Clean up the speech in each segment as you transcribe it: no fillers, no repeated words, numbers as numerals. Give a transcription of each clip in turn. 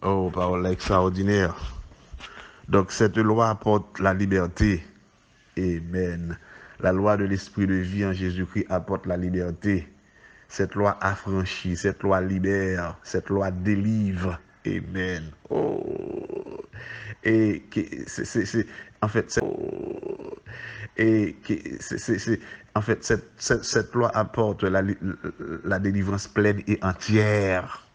Oh, parole extraordinaire. Donc, cette loi apporte la liberté. Amen. La loi de l'esprit de vie en Jésus-Christ apporte la liberté. Cette loi affranchit, cette loi libère, cette loi délivre. Amen. Oh. Et en fait, en fait, cette loi apporte la délivrance pleine et entière.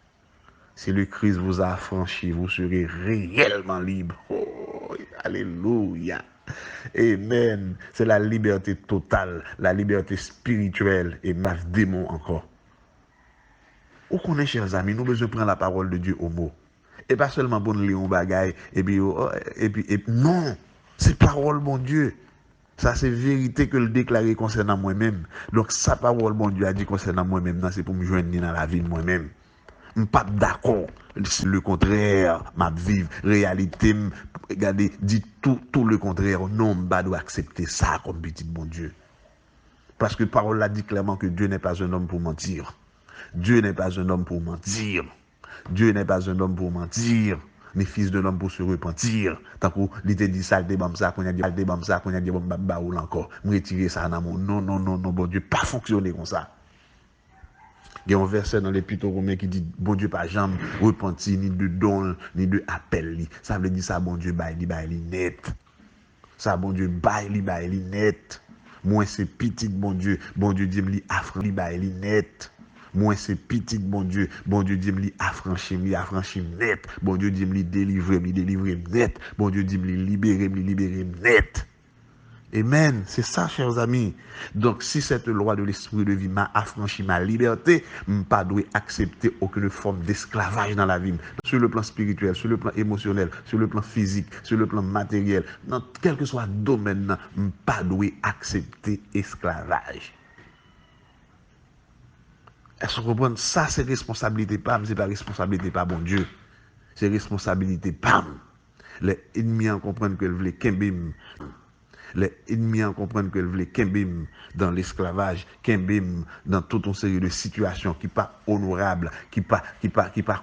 Si le Christ vous a affranchi, vous serez réellement libre. Oh, alléluia. Amen. C'est la liberté totale, la liberté spirituelle et ma démon encore. Où qu'on est, chers amis, nous besoin prendre la parole de Dieu au mot. Et pas seulement pour nous lire un bagaille, non, c'est parole, mon Dieu. Ça, c'est vérité que le déclarer concernant moi-même. Donc, sa parole, mon Dieu, a dit concernant moi-même, c'est pour me joindre dans la vie de moi-même. Je ne suis pas d'accord. C'est le contraire, ma vive réalité. Regardez, dit tout le contraire. Non, je ne dois pas accepter ça comme petit bon Dieu. Parce que la parole a dit clairement que Dieu n'est pas un homme pour mentir. Dieu n'est pas un homme pour mentir. Dieu n'est pas un homme pour mentir. Ni fils d'un homme pour se repentir. Tant qu'il te dit ça, il dit ça, qu'on a dit ça, qu'on a dit encore. Me retirer ça dans mon non, bon Dieu, pas fonctionner comme ça. Il y a un verset dans l'Épître aux Romains qui dit bon Dieu pas jamais repenti ni de don ni de appel. Ça veut dire ça bon Dieu bail net. Ça bon Dieu bail net. Moi c'est petit bon Dieu dit me li affranchi bail net. Moi c'est petit bon Dieu dit me li affranchi net. Bon Dieu dit me li délivrer net. Bon Dieu dit me li libérer net. Amen. C'est ça, chers amis. Donc, si cette loi de l'esprit de vie m'a affranchi ma liberté, je ne pas accepter aucune forme d'esclavage dans la vie. Sur le plan spirituel, sur le plan émotionnel, sur le plan physique, sur le plan matériel, dans quel que soit le domaine, je ne pas accepter esclavage. Est-ce que vous comprenez? Ça, c'est responsabilité PAM, c'est pas responsabilité pas bon Dieu. C'est responsabilité PAM. Les ennemis en comprennent que le Kembim. Les ennemis en comprennent que le Kembim dans l'esclavage, Kembim dans toute une série de situations qui pas honorables, qui pas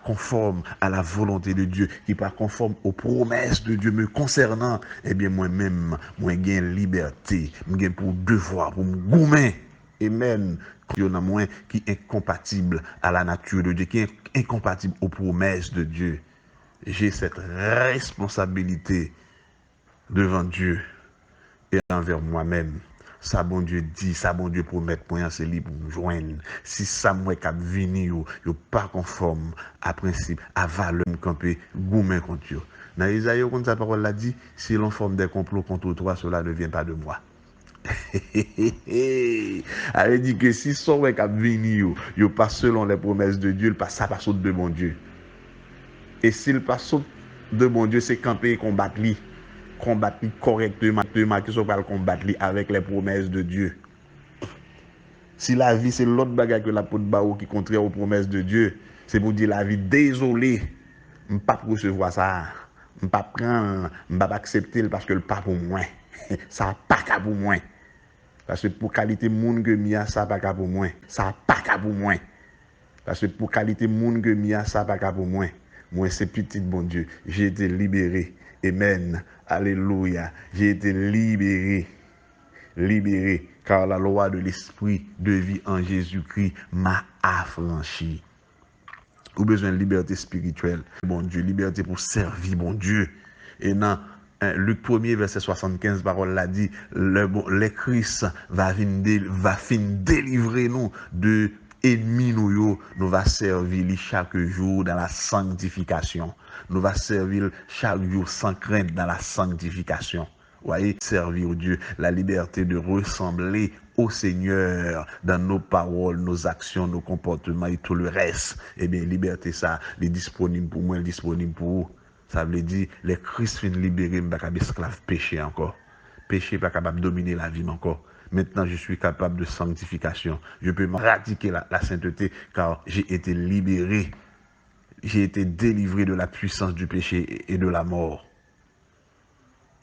conformes à la volonté de Dieu, qui pas conformes aux promesses de Dieu me concernant. Eh bien moi-même, moi j'ai liberté, j'ai pour devoir, pour me goumer. Amen. Il y en a moins qui est incompatible à la nature de Dieu, qui est incompatible aux promesses de Dieu. J'ai cette responsabilité devant Dieu et envers moi-même. Ça bon Dieu dit, ça bon Dieu promet pour c'est libre pour me joindre. Si ça moi cap vini yo pas conforme à principe, à valeur me camper goumen contre yo. Dans Isaïe quand sa parole l'a dit, si l'on forme des complots contre toi, cela ne vient pas de moi. Elle dit que si son ouais cap vini yo pas selon les promesses de Dieu, ça passe de mon Dieu. Et s'il passe de mon Dieu, c'est camper et combattre lui. Combattre correctement, qui sont pas le combattre avec les promesses de Dieu. Si la vie c'est l'autre bagarre que la peau de bao qui contraire aux promesses de Dieu, c'est pour dire la vie désolé, je ne pas recevoir ça, je ne pas prendre, je ne pas accepter parce que le pas pour moi, ça pas qu'à pour moi. Parce que pour qualité monde que mia ça pas qu'à pour moi, ça pas qu'à pour moi. Parce que pour qualité monde que mia ça pas qu'à pour moi. Moi c'est petit bon Dieu, j'ai été libéré. Amen. Alléluia. J'ai été libéré, car la loi de l'esprit de vie en Jésus-Christ m'a affranchi. Ou besoin de liberté spirituelle, bon Dieu, liberté pour servir bon Dieu. Et dans Luc 1er, verset 75, parole l'a dit, le Christ va finir délivrer nous de ennemis nous va servir chaque jour dans la sanctification. Nous va servir chaque jour sans crainte dans la sanctification. Voyez, servir Dieu, la liberté de ressembler au Seigneur dans nos paroles, nos actions, nos comportements et tout le reste. Eh bien, liberté, ça, est disponible pour moi, disponible pour vous. Ça veut dire, les Christ finissent libérés, je ne suis pas esclave péché encore. Péché pas capable de dominer la vie encore. Maintenant, je suis capable de sanctification. Je peux pratiquer la sainteté car j'ai été libéré. J'ai été délivré de la puissance du péché et de la mort.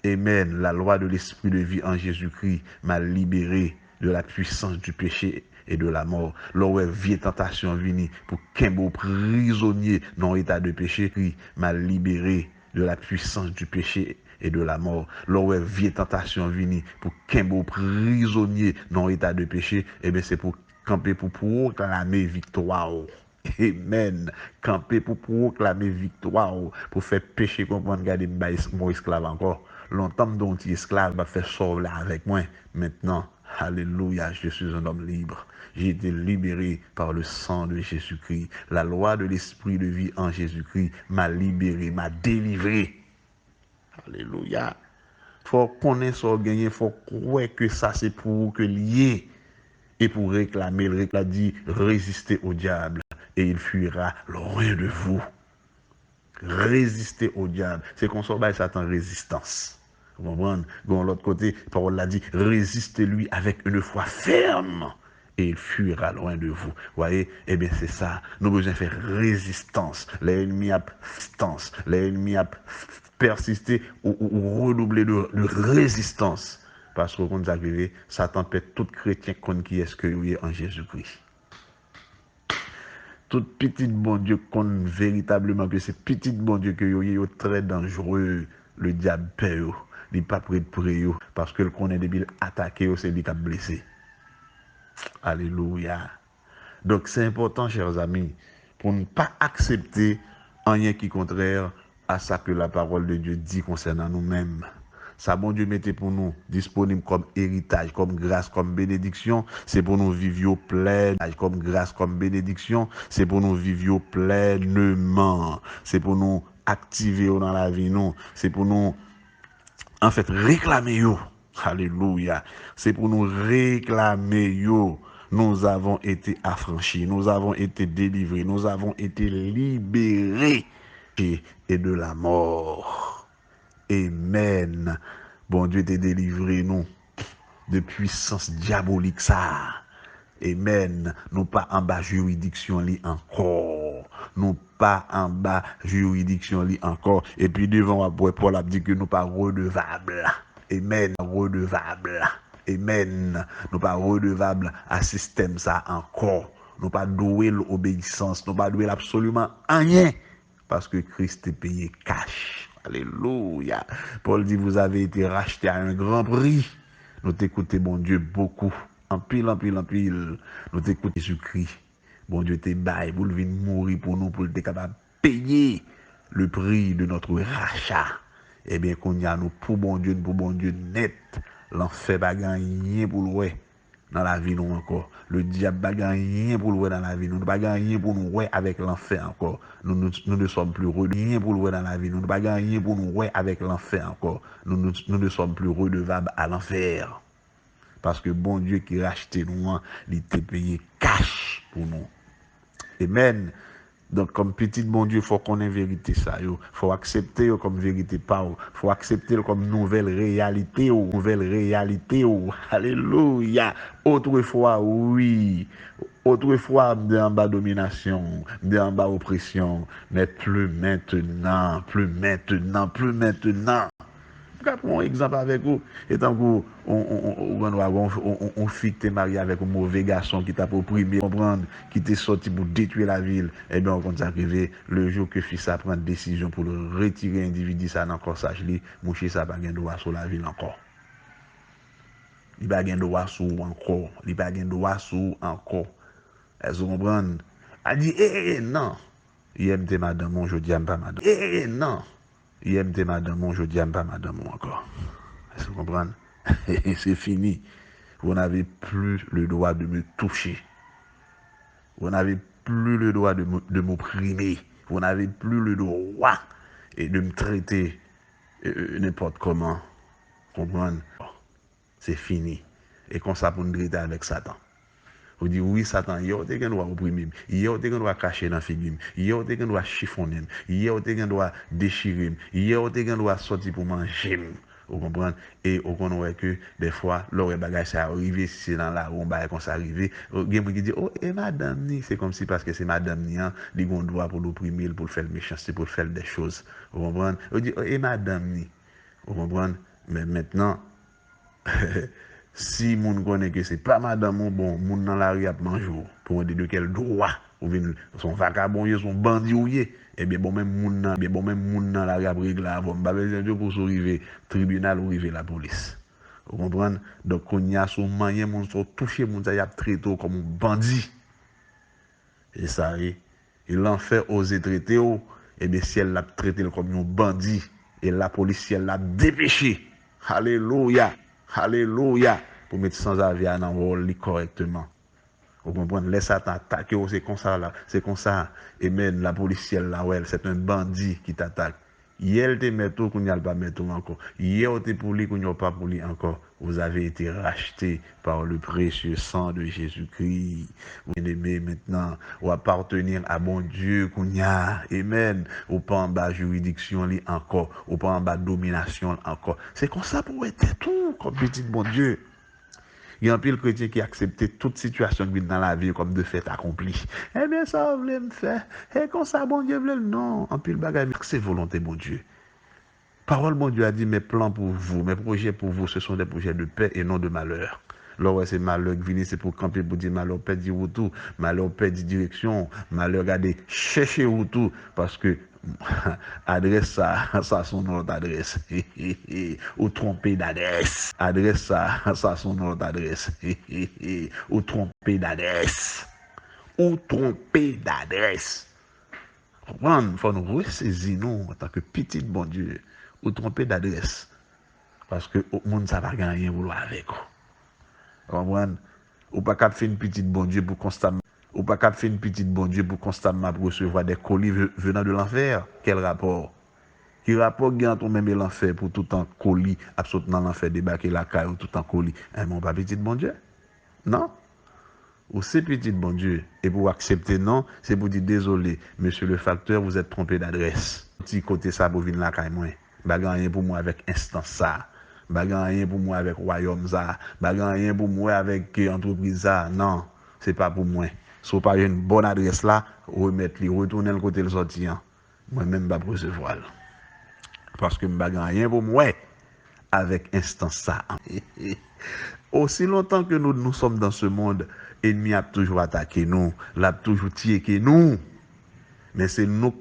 Amen. La loi de l'esprit de vie en Jésus-Christ m'a libéré de la puissance du péché et de la mort. Lorsque vieille tentation vini pour qu'un beau prisonnier dans l'état de péché, qui m'a libéré de la puissance du péché et de la mort. Lorsque vieille tentation vini pour qu'un beau prisonnier dans l'état de péché, eh bien c'est pour camper pour proclamer victoire. Amen. Camper pour proclamer victoire, pour faire péché comprendre, garder mon esclave encore. Longtemps dont tu esclave va faire sauver là avec moi. Maintenant, alléluia, je suis un homme libre. J'ai été libéré par le sang de Jésus-Christ. La loi de l'esprit de vie en Jésus-Christ m'a libéré, m'a délivré. Alléluia. Faut connaître ça, gagner, faut croire que ça c'est pour que lié et pour réclamer. Le réclame dit résister au diable et il fuira loin de vous. Résister au diable, c'est qu'on soit by Satan résistance. Vous comprenez? De l'autre côté, la parole l'a dit, résistez-lui avec une foi ferme et il fuira loin de vous. Vous voyez? Eh bien, c'est ça. Nous avons besoin de faire résistance. L'ennemi a persistance. L'ennemi a persisté ou redoubler de résistance. Parce que, quand vous arrivez, Satan pète tout chrétien qui est ce que vous êtes en Jésus-Christ. Tout petit bon Dieu qu'on véritablement que c'est petit bon Dieu que yo très dangereux, le diable paie yo, il pas prêt de prier parce que le connaît débile attaqué c'est lui qui a blessé. Alléluia. Donc c'est important chers amis pour ne pas accepter rien qui est contraire à ça que la parole de Dieu dit concernant nous-mêmes. Ça, bon Dieu, mettez pour nous disponible comme héritage, comme grâce, comme bénédiction. C'est pour nous vivre plein, comme grâce, comme bénédiction. C'est pour nous vivre pleinement. C'est pour nous activer dans la vie, nous. C'est pour nous, en fait, réclamer yo. Alléluia. C'est pour nous réclamer yo. Nous avons été affranchis, nous avons été délivrés, nous avons été libérés et de la mort. Amen. Bon Dieu t'a délivré nous de puissance diabolique ça. Amen. Nous pas en bas juridiction li encore. Nous pas en bas juridiction li encore. Et puis devant Paul a dit que nous pas redevables. Amen. Redevable. Amen. Nous pas redevable à système ça encore. Nous pas doué l'obéissance. Nous pas doué absolument rien. Parce que Christ est payé cash. Alléluia. Paul dit, vous avez été racheté à un grand prix. Nous t'écoutons, bon Dieu, beaucoup. En pile, en pile, en pile. Nous t'écoutons Jésus-Christ. Bon Dieu, t'es bail pour venir mourir pour nous, pour être capable de payer le prix de notre rachat. Eh bien, qu'on y a nous, pour bon Dieu net, l'enfer va gagner pour le dans la vie nous encore. Le diable va gagner pour le dans la vie nous. Nous pas gagner pour nous avec l'enfer encore. Nous ne sommes plus rien pour le dans la vie nous. Nous pas gagner pour nous avec l'enfer encore. Nous ne sommes plus redevables à l'enfer. Parce que bon Dieu qui racheté nous, il était payé cash pour nous. Amen. Donc, comme petit bon Dieu, il faut qu'on ait vérité ça. Il faut accepter comme vérité pas. Il faut accepter comme nouvelle réalité. Nouvelle réalité. Alléluia. Autrefois, oui. Autrefois, en bas domination, en bas oppression. Mais plus maintenant, plus maintenant, plus maintenant. Je vais prendre un exemple avec vous. Et tant que on fit que marié avec un mauvais garçon qui t'a opprimé, comprendre, qui t'est sorti pour détruire la ville, et bien on compte arriver le jour que fils a prend décision pour le retirer individu ça dans le corsage, mon chien ça pas gain droit sur la ville encore. Il pas gain droit sur encore. Il pas gain droit sur encore. Est-ce que vous comprenez? Elle dit, non. Il aime tes madame, je dis pas madame. Non. Il aime tes madame, je dis pas madame encore. Est-ce que vous comprenez? C'est fini. Vous n'avez plus le droit de me toucher. Vous n'avez plus le droit de m'opprimer. Vous n'avez plus le droit de me traiter n'importe comment. Vous comprenez? C'est fini. Et comme ça, pour nous traiter avec Satan. Vous dites, oui, Satan, il y a des gens qui doivent opprimer, il y a des gens qui doivent cacher dans la figure, il y a des gens qui doivent chiffonner, il y a des gens qui doivent déchirer, il y a des gens qui doivent sortir pour manger. Vous comprenez? Et vous comprenez que des fois, l'autre bagage ça arrive, si c'est dans la rue, quand ça arrive, il y a des gens qui disent, oh, et madame, c'est comme si parce que c'est madame, il y a un droit pour l'opprimer, pour faire méchanceté, pour faire des choses. Vous comprenez? Vous dites, oh, et madame, vous comprenez? Mais maintenant, Si moun connaît que c'est pas madame ou bon, moun dans la rue a manger pour me dire de quel droit ou vinn son vagabond son bandit ou yé, eh bien bon même moun dans la rue a régler avant pas besoin de pour arriver tribunal ou arriver la police. Vous comprenez? Donc on y a son moyen moun sont touché moun ça y a traité comme un bandit. Et ça et l'enfer osé traiter et bien si elle l'a traité comme un bandit et la police elle l'a dépêché. Alléluia. Alléluia. Pour mettre sans avis à dans rôle correctement. Vous comprenez? Laisse Satan attaquer, c'est comme ça là. C'est comme ça. Et même la policière là, ouais, c'est un bandit qui t'attaque. Hier, te met tout, qu'on n'y a pas mettre tout encore. Hier, te pour lui, qu'on n'y a pas pour lui encore. Vous avez été racheté par le précieux sang de Jésus-Christ. Vous aimez maintenant, vous appartenir à bon Dieu, qu'on y a. Amen. Ou pas en bas juridiction, li encore. Ou pas en bas domination, encore. C'est comme ça pour être tout, comme petit bon Dieu. Il y a un pile chrétien qui a accepté toute situation qui vient dans la vie comme de fait accompli. Eh bien, ça, vous voulez me faire. Et comme ça, bon Dieu, voulez non. Un pile bagage, c'est volonté, bon Dieu. Parole, bon Dieu a dit, mes plans pour vous, mes projets pour vous, ce sont des projets de paix et non de malheur. Là, c'est malheur qui vient, c'est pour camper, pour dire malheur, paix, dire tout, malheur, paix, dire direction, malheur, regardez, cherchez tout, parce que adresse ça son autre adresse. Ou tromper d'adresse. Adresse ça son autre adresse. Ou tromper d'adresse. Ou tromper d'adresse. Il faut nous ressaisir, nous, en tant que petit bon Dieu. Ou tromper d'adresse. Parce que le monde, ça va gagner vouloir avec. Comprenez? Ou pas qu'à faire une petite bon Dieu pour constamment. Ou pas qu'à faire une petite bon Dieu pour constamment recevoir des colis venant de l'enfer. Quel rapport? Quel rapport gagne ton même l'enfer pour tout en colis, absolument l'enfer débarquer la caille ou tout en colis? Mon pas petit bon Dieu? Non? Ou c'est petit bon Dieu? Et pour accepter non, c'est pour dire désolé, monsieur le facteur, vous êtes trompé d'adresse. Petit côté ça pour venir la caille moi. Bagan rien pour moi avec instance ça. Bagan rien pour moi avec royaume ça. Bagan rien pour moi avec entreprise ça. Non, c'est pas pour moi. Si vous pas une bonne adresse là, remettre-le, retourner le côté le sortir. Moi-même, je ne vais pas recevoir. Parce que je ne rien pour moi avec instance ça. Aussi longtemps que nous sommes dans ce monde, l'ennemi a toujours attaqué nous, l'a toujours tué nous. Mais c'est nous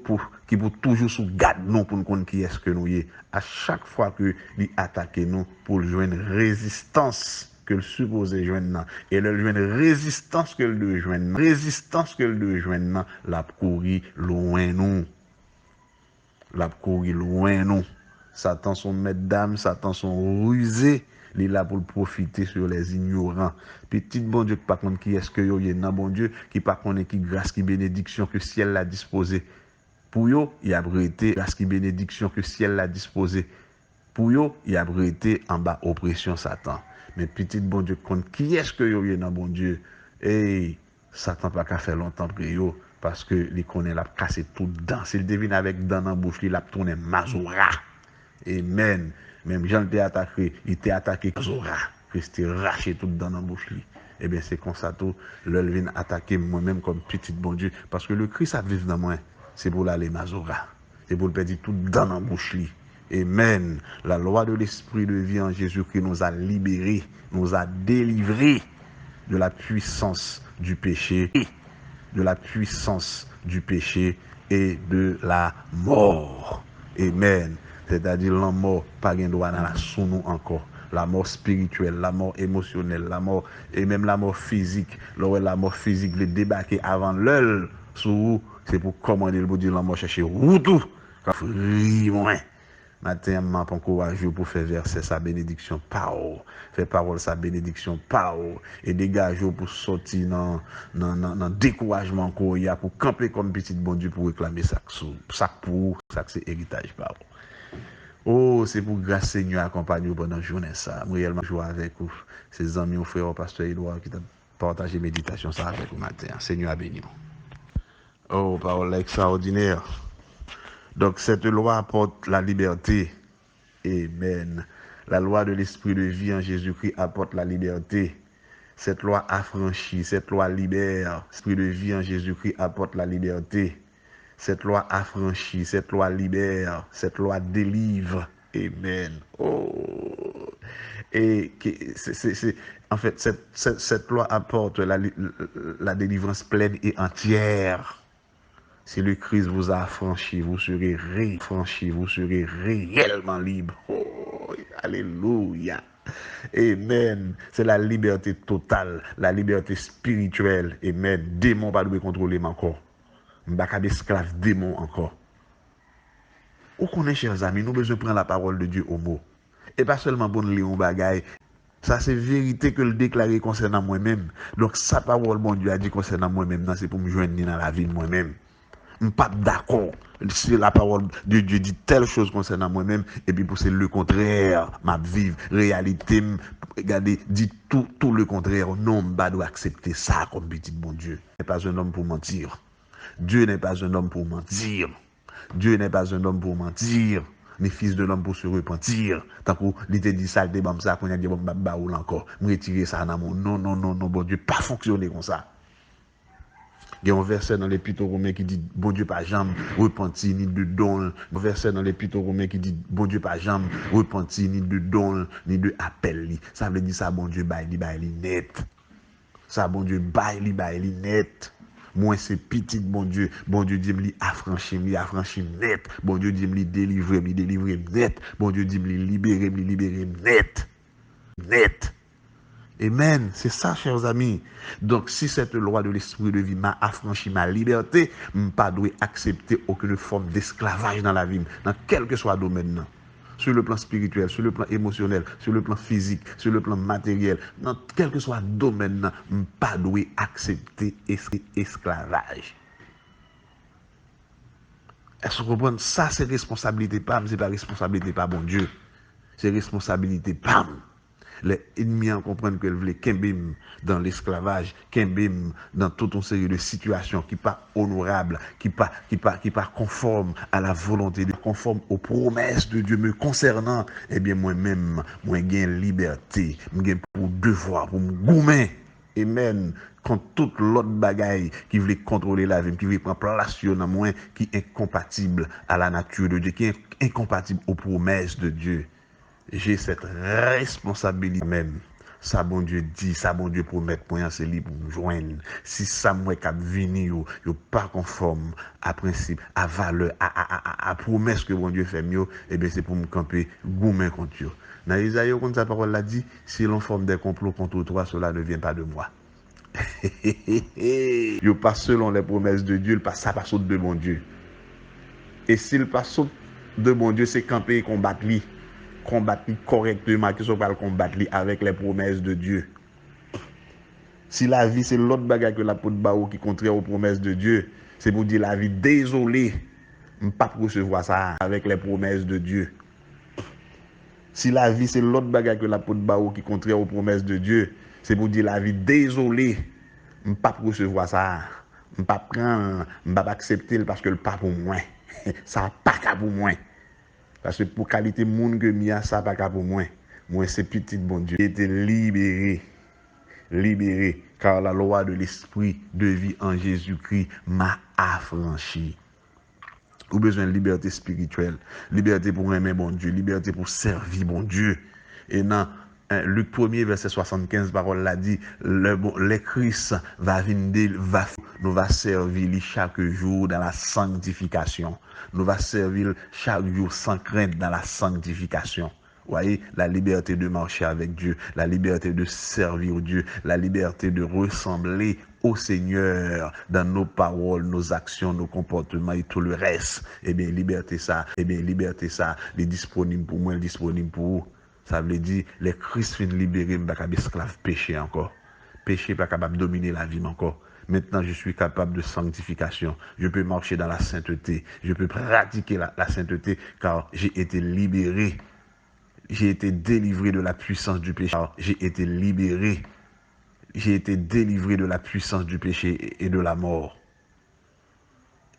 qui pour toujours sous garde nous pour nous connaître qui est-ce que nous y est. À chaque fois que il attaque nous pour joindre résistance que le supposé joindre et le joindre résistance que le joindre la courir loin nous. La courir loin nous. Satan son maître d'âme, Satan son rusé. Il est là pour profiter sur les ignorants. Petit bon Dieu, pas contre qui est-ce que yo y non bon Dieu, qui pas connaît qui grâce, qui bénédiction que ciel l'a disposé. Pour yo, il a brûlé grâce qui bénédiction que ciel l'a disposé. Pour yo, il a brûlé en bas oppression Satan. Mais petit bon Dieu, contre qui est-ce que yo y non bon Dieu? Et Satan pas qu'à faire longtemps pour yo parce que il connaît l'a cassé tout dedans. S'il devine avec dans la bouche, il a tourné Mazora. Amen. Même Jean était attaqué, il était attaqué Zora, Christ raché tout dans la bouche. Eh bien, c'est comme ça tout, l'œil vient attaquer moi-même comme petit bon Dieu. Parce que le Christ a vécu dans moi, c'est pour l'aller Mazora. C'est pour le perdre tout dans la bouche. Amen. La loi de l'esprit de vie en Jésus-Christ nous a libérés, nous a délivrés de la puissance du péché, de la puissance du péché et de la mort. Amen. C'est-à-dire la mort, pas de droit dans la sous nous encore. La mort spirituelle, la mort émotionnelle, la mort et même la mort physique. La mort physique veut débarquer avant l'heure sous c'est pour commander le dire la mort chercher tout. Moins. Matin, m'a pas courageux pour faire verser sa bénédiction parole. Faire parole sa bénédiction parole. Et dégager pour sortir dans découragement qu'on y a pour camper comme petit bon Dieu pour réclamer ça pour ça c'est héritage parole. Oh, c'est pour grâce Seigneur accompagner pendant la journée ça. Moi, réellement jouer avec vous. Ses amis, mon frère, pasteur Edouard, qui t'a partagé méditation ça avec vous matin. Seigneur a béni. Oh, parole extraordinaire. Donc, cette loi apporte la liberté. Amen. La loi de l'esprit de vie en Jésus-Christ apporte la liberté. Cette loi affranchit, cette loi libère. L'esprit de vie en Jésus-Christ apporte la liberté. Cette loi affranchit, cette loi libère, cette loi délivre. Amen. Oh. Et en fait, cette loi apporte la délivrance pleine et entière. Si le Christ vous a affranchi, vous serez réellement libre. Oh, alléluia. Amen. C'est la liberté totale, la liberté spirituelle. Amen. Démon pas de contrôler encore. M'baka d'esclave démon encore. Ou connaît, chers amis, nous besoin prendre la parole de Dieu au mot. Et pas seulement pour nous lire un bagaille. Ça, c'est vérité que le déclarer concernant moi-même. Donc, sa parole, mon Dieu, a dit concernant moi-même, c'est pour me joindre dans la vie de moi-même. Je ne suis pas d'accord si la parole de Dieu dit telle chose concernant moi-même, et puis pour c'est le contraire, ma vie, réalité, regardez, dit tout le contraire. Non, je dois accepter ça comme petit bon Dieu. Dieu n'est pas un homme pour mentir. Dieu n'est pas un homme pour mentir. Dieu n'est pas un homme pour mentir. Ni fils de l'homme pour se repentir. Tant qu'on l'était dit ça, le ça, qu'on a dit bon, baoul encore. Me retirer ça dans mon non, bon Dieu, pas fonctionner comme ça. Il y a un verset dans l'Épître aux Romains qui dit bon Dieu pas jamais repenti ni de don. Un verset dans l'Épître aux Romains qui dit bon Dieu pas jamais repenti ni de don ni de appel. Ça veut dire ça bon Dieu bail net. Ça bon Dieu bail net. Moi c'est petit bon Dieu dit me affranchi net. Bon Dieu dit me délivrer net. Bon Dieu dit me libérer net. Amen. C'est ça, chers amis. Donc, si cette loi de l'esprit de vie m'a affranchi ma liberté, je ne pas accepter aucune forme d'esclavage dans la vie, dans quel que soit le domaine. Sur le plan spirituel, sur le plan émotionnel, sur le plan physique, sur le plan matériel, dans quel que soit le domaine, je ne pas accepter esclavage. Est-ce que vous comprenez? Ça, c'est responsabilité PAM, c'est pas responsabilité pas bon Dieu. C'est responsabilité PAM. Les ennemis en comprennent qu'elles voulaient Kembim dans l'esclavage, Kembim dans toute une série de situations qui pas honorables, qui pas conformes à la volonté de conforme aux promesses de Dieu me concernant. Eh bien moi-même, moi j'ai liberté, j'ai pour devoir, pour me goumer. Amen. Quand toute l'autre bagaille qui voulait contrôler la vie, qui voulait prendre place dans moi, qui est incompatible à la nature de Dieu, qui est incompatible aux promesses de Dieu. J'ai cette responsabilité même. Ça bon Dieu dit, ça bon Dieu promet pour c'est libre pour me joindre. Si ça moi cap venir yo pas conforme à principe, à valeur, à promesse que bon Dieu fait mieux, et bien c'est pour me camper goumen contre eux. Dans Isaïe quand sa parole l'a dit, si l'on forme des complots contre toi, cela ne vient pas de moi. Yo pas selon les promesses de Dieu, ça pas saute de bon Dieu. Et s'il pas saute de bon Dieu, c'est camper et combattre lui. Combattre correctement, qui sont pas le combattre avec les promesses de Dieu. Si la vie c'est l'autre bagarre que la peau de bao qui contraire aux promesses de Dieu, c'est pour dire la vie désolé, je ne peux pas recevoir ça avec les promesses de Dieu. Si la vie c'est l'autre bagarre que la peau de bao qui contraire aux promesses de Dieu, c'est pour dire la vie désolé, je ne peux pas recevoir ça. Je ne peux pas prendre, je ne peux pas accepter parce que le pas pour moi. Ça n'a pas qu'à pour moi. Parce que pour qualité monde que mia ça pas pour moi. Moi c'est petit bon Dieu. J'ai été libéré car la loi de l'esprit de vie en Jésus-Christ m'a affranchi. Ou besoin de liberté spirituelle, liberté pour aimer bon Dieu, liberté pour servir bon Dieu. Et dans Luc 1er verset 75 parole l'a dit, le Christ nous va servir chaque jour dans la sanctification. Nous va servir chaque jour sans crainte dans la sanctification. Vous voyez, la liberté de marcher avec Dieu, la liberté de servir Dieu, la liberté de ressembler au Seigneur dans nos paroles, nos actions, nos comportements et tout le reste. Eh bien, liberté ça, est disponible pour moi, disponible pour vous. Ça veut dire, les Christ viennent libérer, je ne suis pas esclave péché encore. Péché pas capable de dominer la vie encore. Maintenant, je suis capable de sanctification. Je peux marcher dans la sainteté. Je peux pratiquer la sainteté car j'ai été libéré. J'ai été délivré de la puissance du péché. J'ai été libéré. J'ai été délivré de la puissance du péché et de la mort.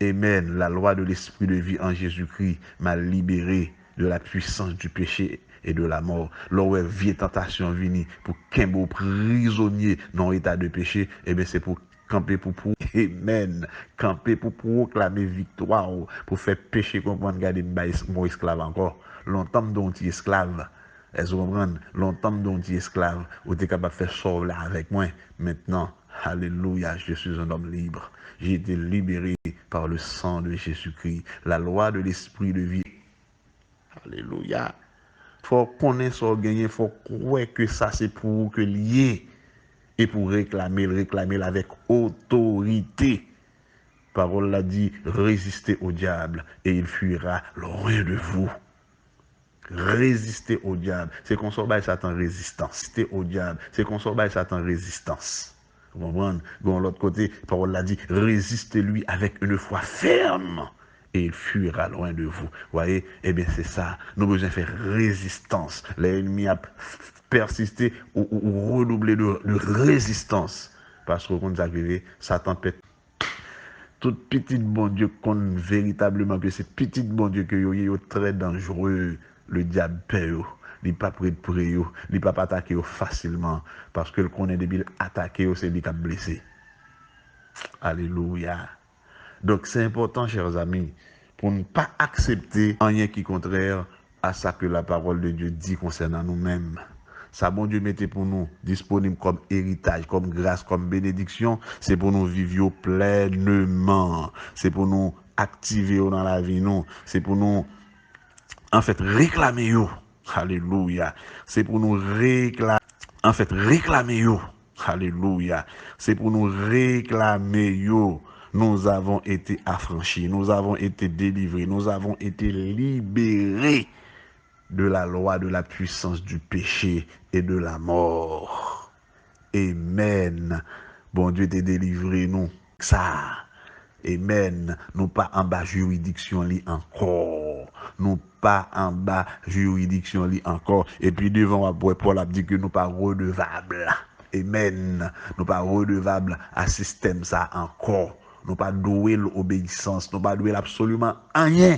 Amen. La loi de l'esprit de vie en Jésus-Christ m'a libéré de la puissance du péché et de la mort. Lorsque vie tentation vini pour qu'un beau prisonnier dans l'état de péché, eh bien c'est pour camper pour amen, camper pour proclamer victoire, pour faire péché comprendre garder mon esclave encore. Longtemps dont il esclave. Est-ce que vous comprenez? Longtemps, dont tu es esclave, ou tu es capable de faire sauve là avec moi. Maintenant, alléluia, je suis un homme libre. J'ai été libéré par le sang de Jésus-Christ, la loi de l'esprit de vie. Alléluia. Faut connaître ça, gagner, faut croire que ça c'est pour que lier et pour réclamer avec autorité. Parole l'a dit, résistez au diable et il fuira loin de vous. Résister au diable. C'est qu'on s'en bat Satan résistance. Résister au diable. C'est qu'on s'en bat Satan résistance. Vous comprenez? De l'autre côté, parole l'a dit, résistez-lui avec une foi ferme et il fuira loin de vous. Vous voyez? Eh bien, c'est ça. Nous avons besoin de faire résistance. L'ennemi a persisté ou redoublé de résistance. Parce que quand vous arrivez, Satan peut toute petite bon Dieu qu'on véritablement que c'est petite bon Dieu que yo très dangereux. Le diable paie, il n'est pas prêt de prier, il n'est pas attaquer facilement parce que le connaît débile attaquer, c'est lui qui a blessé. Alléluia. Donc c'est important, chers amis, pour ne pas accepter rien qui est contraire à ça que la parole de Dieu dit concernant nous-mêmes. Ça, bon Dieu, mettez pour nous disponible comme héritage, comme grâce, comme bénédiction. C'est pour nous vivre pleinement. C'est pour nous activer dans la vie, nous. C'est pour nous, en fait, réclamer. Alléluia. C'est pour nous réclamer. En fait, réclamer. Alléluia. C'est pour nous réclamer. Nous avons été affranchis. Nous avons été délivrés. Nous avons été libérés de la loi, de la puissance du péché et de la mort. Amen. Bon Dieu t'est délivré, nous. Ça. Amen. Nous pas en bas juridiction li encore. Nous pas en bas juridiction li encore. Et puis devant Paul a dit que nous pas redevables. Amen. Nous pas redevables à système ça encore. Nous pas doué l'obéissance. Nous pas doué absolument rien.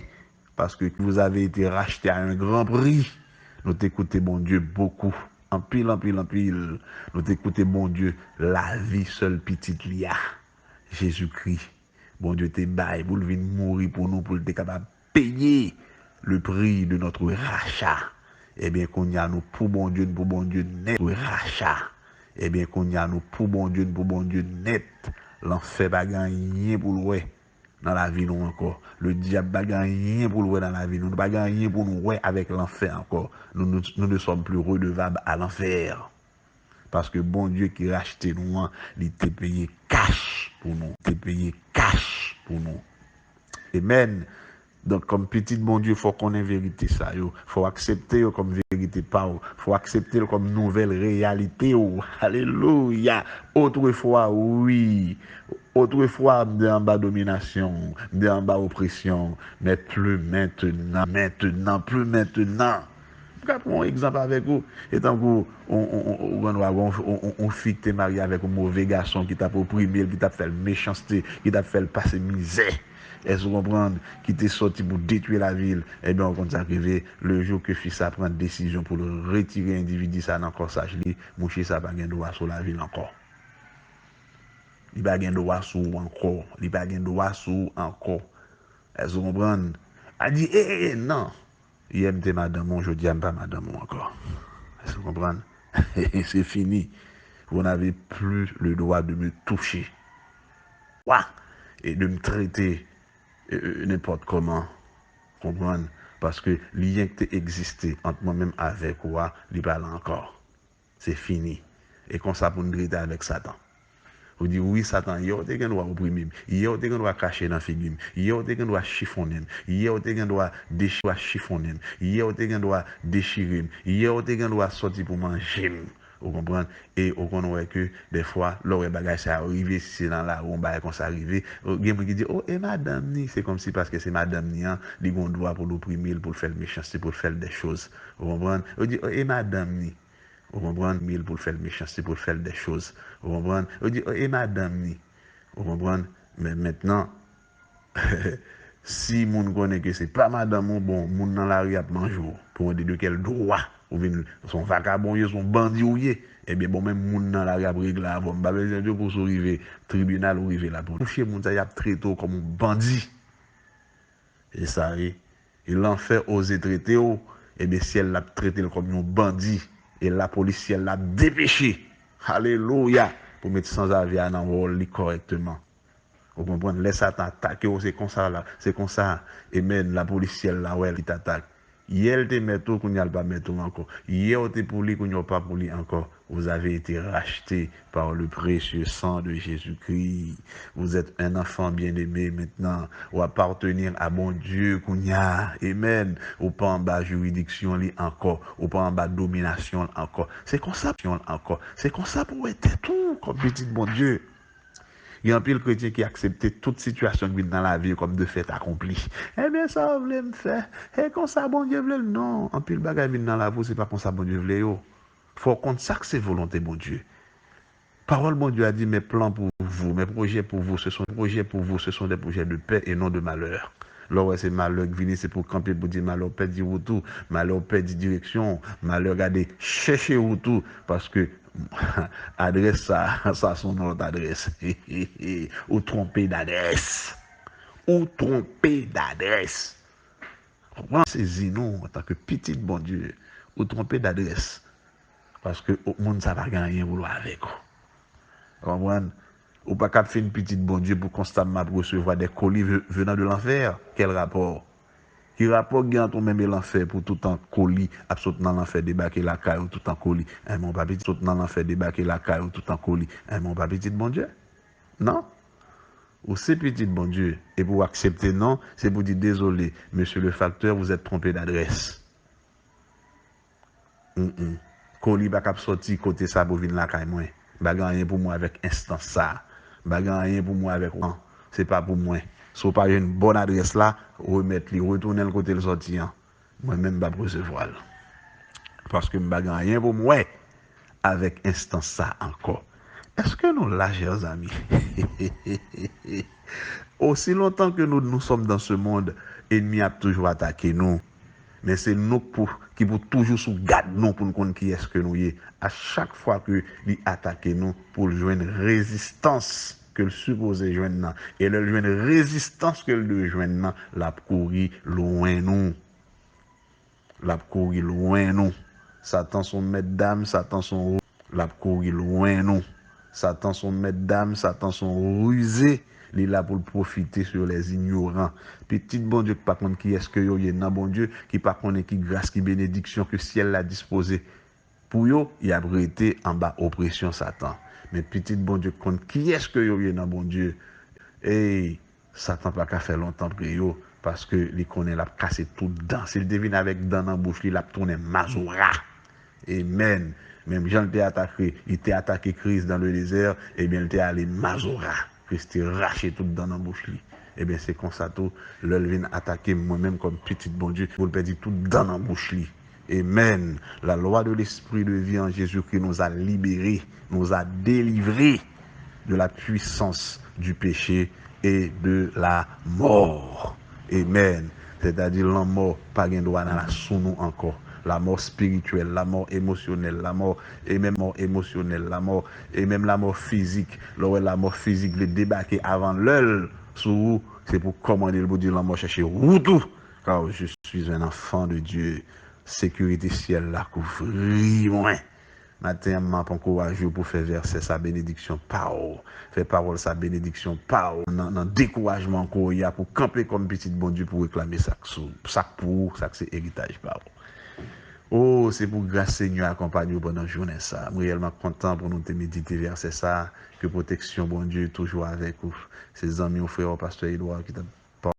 Parce que vous avez été racheté à un grand prix. Nous t'écoutez, bon Dieu, beaucoup. En pile, en pile, en pile. Nous t'écoutez, bon Dieu, la vie seule petite lia. Jésus-Christ. Bon Dieu, t'es bail pour venir mourir pour nous, pour être capable de payer le prix de notre rachat. Eh bien, qu'on y a nous pour bon Dieu net, notre rachat. Eh bien, qu'on y a nous pour bon Dieu net. L'enfer pas gagné pour le dans la vie nous encore. Le diable pas gagné pour le dans la vie nous. Nous pas gagné pour nous avec l'enfer encore. Nous ne sommes plus redevables à l'enfer. Parce que bon Dieu qui rachetait nous, il t'a payé cash pour nous. Il t'a payé cash pour nous. Amen. Donc, comme petit bon Dieu, il faut qu'on ait vérité ça. Il faut accepter comme vérité pas. Il faut accepter comme nouvelle réalité. Alléluia. Autrefois, oui. Autrefois, en bas domination, en bas oppression. Mais plus maintenant. Plus maintenant. Je vais prendre un exemple avec vous. Et tant que on fille qui est marié avec un mauvais garçon qui t'a opprimé, qui t'a fait méchanceté, qui t'a fait passer misère. Est-ce que vous comprenez? Qui t'est sorti pour détruire la ville? Eh bien, on compte arriver le jour que fils a prend décision pour le retirer l'individu ça dans le corsage, mon fils a pas de droit sur la ville encore. Il n'a pas de droit sur encore. Il n'a pas de droit sur encore. Est-ce que vous comprenez? Elle dit, non. Il aime madame, je dis, pas madame encore. Est-ce que vous comprenez? C'est fini. Vous n'avez plus le droit de me toucher. Et de me traiter n'importe comment. Comprendre? Parce que le lien qui existait entre moi-même avec moi, il parle encore. C'est fini. Et comme ça, pour nous traiter avec Satan. Vous dites, oui, Satan, il y a des gens qui doivent opprimer, il y a des gens qui doivent cacher dans la figure, il y a des gens qui doivent chiffonner, il y a des gens qui doivent chiffonner, il y a des gens qui doivent déchirer, il y a des gens qui doivent sortir pour manger. Vous comprenez? Et vous comprenez que des fois, l'autre bagage ça arrive, si c'est dans la rue, quand ça arrive, il y a des gens qui disent, oh, et madame, c'est comme si parce que c'est madame, il a des droit pour l'opprimer, pour faire le méchanceté, pour faire des choses. Vous comprenez? Vous dites, oh, et madame, vous comprenez? Mille pour faire le méchanceté, pour faire des choses. Vous comprenez? Vous dites, et madame, vous comprenez? Mais maintenant, si moun connaît que c'est pas madame, bon, moun dans la rue a manger, pour dire de quel droit, ou bien son vagabond, son bandit, eh bien, bon, même moun dans la rue a réglé avant, bah, besoin de pour arriver, tribunal ou arriver là, pour toucher moun, ça y a traité comme un bandit. Et ça, et l'enfer osé traiter, eh bien, si elle l'a traité comme un bandit, et la police, si elle l'a dépêché, alléluia, pour mettre sans avis à l'envol correctement. Vous comprenez? Laisse Satan attaquer, c'est comme ça, là, c'est comme ça. Et même la police, elle là, ouais, elle t'attaque. Hier, te met tout, qu'on n'y a pas mettre encore. Hier, te pour lui, qu'on n'y a pas pour lui encore. Vous avez été racheté par le précieux sang de Jésus-Christ. Vous êtes un enfant bien-aimé maintenant. Vous appartenir à bon Dieu, qu'on y a. Amen. Ou pas en bas juridiction, li encore. Ou pas en bas domination, encore. C'est comme ça, encore. C'est comme ça pour être tout, comme petit bon Dieu. Il y a un pile chrétien qui accepte toute situation qui vient dans la vie comme de fait accompli. Eh bien, ça, vous voulez me faire. Et comme ça, bon Dieu voulait. Non, un pile bagage vient dans la vie, c'est pas comme ça, bon Dieu voulait. Il faut compte ça que c'est volonté, bon Dieu. Parole, bon Dieu a dit, mes plans pour vous, mes projets pour vous, ce sont des projets pour vous, ce sont des projets de paix et non de malheur. Là, c'est malheur qui vient, c'est pour camper, pour dire malheur, paix, dire tout, malheur, paix, dire direction, malheur, regardez, cherchez où tout, parce que adresse ça son notre adresse. Ou tromper d'adresse. Ou tromper d'adresse. Saisi nous en tant que petit bon Dieu. Ou tromper d'adresse. Parce que au monde ça va gagner vouloir avec. Comprenez? Ou pas qu'à faire une petite bon Dieu pour constamment recevoir des colis venant de l'enfer. Quel rapport? Qui rapport gagne ton même l'enfer pour tout en colis, absolument l'enfer débarquer la caille tout en colis. Mon papi, tout dans l'enfer débarquer la caille tout en colis. Mon papi, petit bon Dieu? Non? Ou c'est petit bon Dieu? Et pour accepter non, c'est pour dire désolé, monsieur le facteur, vous êtes trompé d'adresse. Colis pas cap sorti côté ça pour venir la caille moi. Bagan rien pour moi avec instant ça. Bagan rien pour moi avec non. C'est pas pour moi. Si vous pas une bonne adresse là, remettre li, retourner le côté le sorti. Moi-même pas recevoir. Parce que bagan rien pour moi avec instant ça encore. Est-ce que nous là, chers amis? Aussi longtemps que nous sommes dans ce monde, l'ennemi a toujours attaqué nous. Mais c'est nous qui pour toujours sous garde nous pour nous connaître qui est-ce que nous y est. À chaque fois que il attaque nous pour joindre résistance que le supposé joindre et le joindre résistance que le joindre la courir loin nous. La courir loin nous. Satan son maître d'âme, Satan son la courir loin nous. Satan son maître d'âme, Satan son rusé. Il est là pour profiter sur les ignorants. Petit bon Dieu, par contre, qui est-ce que yo y est dans bon Dieu, qui par contre, qui grâce, qui bénédiction que ciel l'a disposé. Pour yo, il a été en bas oppression Satan. Mais petit bon Dieu, contre qui est-ce que yo y est dans bon Dieu? Et Satan pas qu'à faire longtemps pour yo, parce que il connaît l'a cassé tout dedans. S'il devine avec dans la bouche, il a tourné Mazora. Amen. Même Jean était attaqué, il était attaqué Christ dans le désert, et bien il était allé Mazora. Christ était raché tout dans la bouche. Et bien c'est comme ça tout, l'œil vient attaquer moi-même comme petit bon Dieu, pour le perdre tout dans la bouche. Amen. La loi de l'esprit de vie en Jésus-Christ nous a libérés, nous a délivrés de la puissance du péché et de la mort. Amen. C'est-à-dire la mort, pas de droit dans la sous nous encore. La mort spirituelle, la mort émotionnelle, la mort et même mort émotionnelle, la mort et même la mort physique. La mort physique, le débarquer avant l'heure sur vous, c'est pour commander le bout de la mort chercher où tout. Car je suis un enfant de Dieu. Sécurité ciel la couvre-moi. Matin, je courageux pour faire verser sa bénédiction par faire parole sa bénédiction par dans découragement qu'on y a pour camper comme petit bon Dieu pour réclamer ça pour ça c'est héritage par. Oh, c'est pour grâce Seigneur accompagner pendant la journée ça. Je suis réellement content pour nous te méditer verset ça, que protection bon Dieu toujours avec vous. Ses amis, frères, pasteur Edouard qui t'a